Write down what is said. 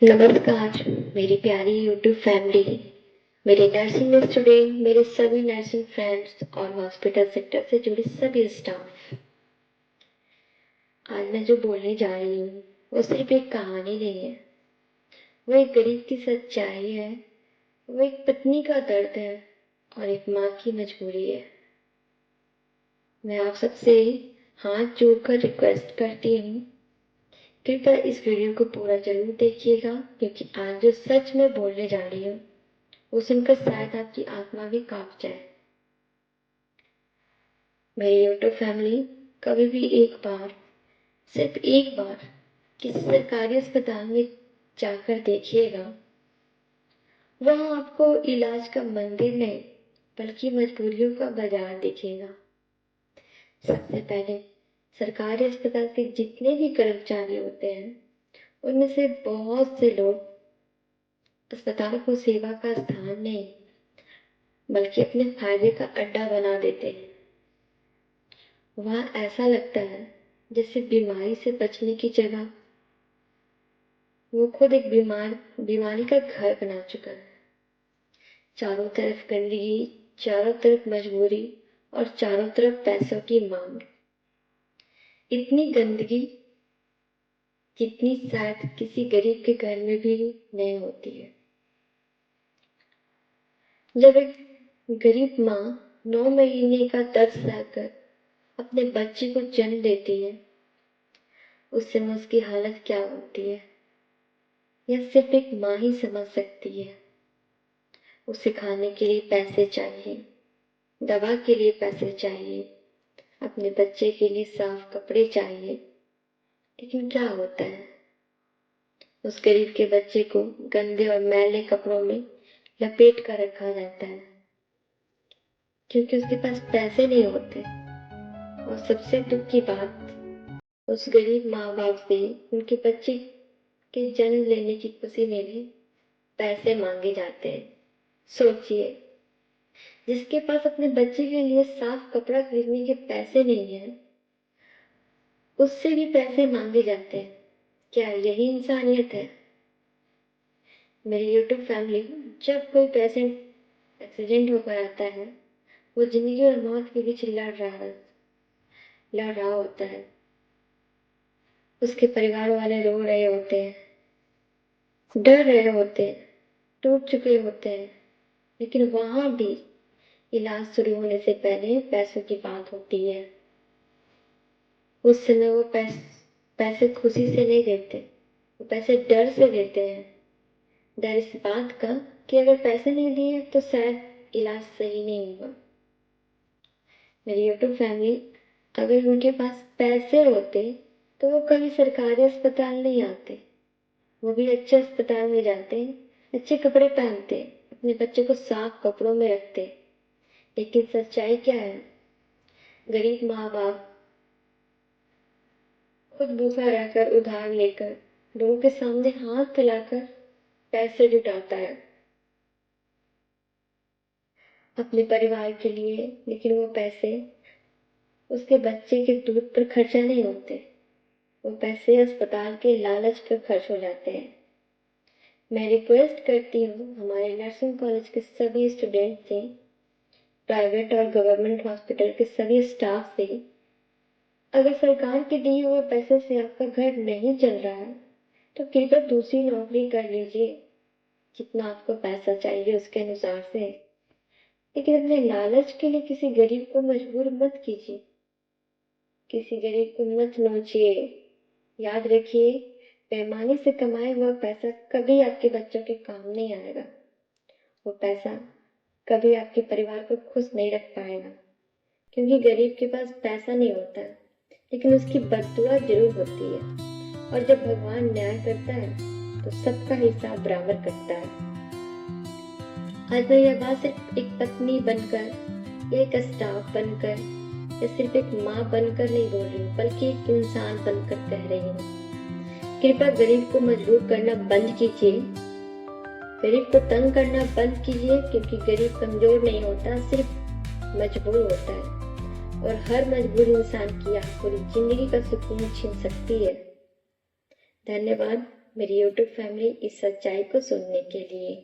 नमस्कार मेरी प्यारी यूट्यूब फैमिली, मेरे नर्सिंग स्टूडेंट, मेरे सभी नर्सिंग फ्रेंड्स और हॉस्पिटल सेक्टर से जुड़े सभी स्टाफ। आज मैं जो बोलने जा रही हूँ वो सिर्फ एक कहानी नहीं है, वो एक गरीब की सच्चाई है, वो एक पत्नी का दर्द है और एक माँ की मजबूरी है। मैं आप सबसे हाथ जोड़कर रिक्वेस्ट करती हूँ, कृपया इस वीडियो को पूरा जरूर देखिएगा, क्योंकि आज जो सच मैं बोलने जा रही हूँ वो सुनकर शायद आपकी आत्मा भी कांप जाए। मेरी यूट्यूब फैमिली, कभी भी एक बार, सिर्फ एक बार किसी सरकारी अस्पताल में जाकर देखिएगा। वहाँ आपको इलाज का मंदिर नहीं बल्कि मजबूरियों का बाजार दिखेगा। सबसे पहले सरकारी अस्पताल के जितने भी कर्मचारी होते हैं उनमें से बहुत से लोग अस्पताल को सेवा का स्थान नहीं बल्कि अपने फायदे का अड्डा बना देते हैं। वहाँ ऐसा लगता है जैसे बीमारी से बचने की जगह वो खुद एक बीमारी का घर बना चुका है। चारों तरफ गंदगी, चारों तरफ मजबूरी और चारों तरफ पैसों की मांग। इतनी गंदगी जितनी शायद किसी गरीब के घर में भी नहीं होती है। जब एक गरीब माँ 9 महीने का दर्द सहकर अपने बच्चे को जन्म देती है, उस समय उसकी हालत क्या होती है यह सिर्फ एक माँ ही समझ सकती है। उसे खाने के लिए पैसे चाहिए, दवा के लिए पैसे चाहिए, अपने बच्चे के लिए साफ कपड़े चाहिए। लेकिन क्या होता है, उस गरीब के बच्चे को गंदे और मैले कपड़ों में लपेट कर रखा जाता है, क्योंकि उसके पास पैसे नहीं होते। और सबसे दुख की बात, उस गरीब माँ बाप से उनके बच्चे के जन्म लेने की खुशी में भी पैसे मांगे जाते हैं। सोचिए, जिसके पास अपने बच्चे के लिए साफ कपड़ा खरीदने के पैसे नहीं है, उससे भी पैसे मांगे जाते हैं। क्या यही इंसानियत है? मेरी यूट्यूब फैमिली, जब कोई पेशेंट एक्सीडेंट होकर आता है, वो जिंदगी और मौत के बीच लड़ रहा होता है। उसके परिवार वाले रो रहे होते हैं, डर रहे होते हैं, टूट चुके होते हैं, लेकिन वहां भी इलाज शुरू होने से पहले पैसों की बात होती है। उस समय वो पैसे खुशी से नहीं देते, वो पैसे डर से देते हैं। डर इस बात का कि अगर पैसे नहीं दिए तो शायद इलाज सही नहीं होगा। मेरी यूट्यूब फैमिली, अगर उनके पास पैसे होते तो वो कभी सरकारी अस्पताल नहीं आते, वो भी अच्छे अस्पताल में जाते, अच्छे कपड़े पहनते, अपने बच्चे को साफ कपड़ों में रखते। लेकिन सच्चाई क्या है, गरीब माँ बाप खुद भूखा रहकर उधार लेकर लोगों के सामने हाथ फैलाकर पैसे जुटाता है अपने परिवार के लिए, लेकिन वो पैसे उसके बच्चे के दूध पर खर्चा नहीं होते, वो पैसे अस्पताल के लालच पर खर्च हो जाते हैं। मैं रिक्वेस्ट करती हूँ हमारे नर्सिंग कॉलेज के सभी स्टूडेंट से, प्राइवेट और गवर्नमेंट हॉस्पिटल के सभी स्टाफ से, अगर सरकार के दिए हुए पैसे से आपका घर नहीं चल रहा है तो कृपया दूसरी नौकरी कर लीजिए, जितना आपको पैसा चाहिए उसके अनुसार से। लेकिन अपने लालच के लिए किसी गरीब को मजबूर मत कीजिए, किसी गरीब को मत नोचिए। याद रखिए, पैमाने से कमाया हुआ पैसा कभी आपके बच्चों के काम नहीं आएगा। वो पैसा कभी आपके परिवार को खुश नहीं रख पाएगा, क्योंकि गरीब के पास पैसा नहीं होता, लेकिन उसकी बद्दुआ जरूर होती है। और जब भगवान न्याय करता है तो सबका हिसाब बराबर करता है। आज मैं यह बात सिर्फ एक पत्नी बनकर, एक स्टाफ बनकर या सिर्फ एक माँ बनकर नहीं बोल रही हूँ, बल्कि एक इंसान बनकर कह रही हूँ। कृपया गरीब को मजबूर करना बंद कीजिए, गरीब को तंग करना बंद कीजिए, क्योंकि गरीब कमजोर नहीं होता, सिर्फ मजबूर होता है। और हर मजबूर इंसान की पूरी जिंदगी का सुकून छीन सकती है। धन्यवाद। मेरी यूट्यूब फैमिली इस सच्चाई को सुनने के लिए।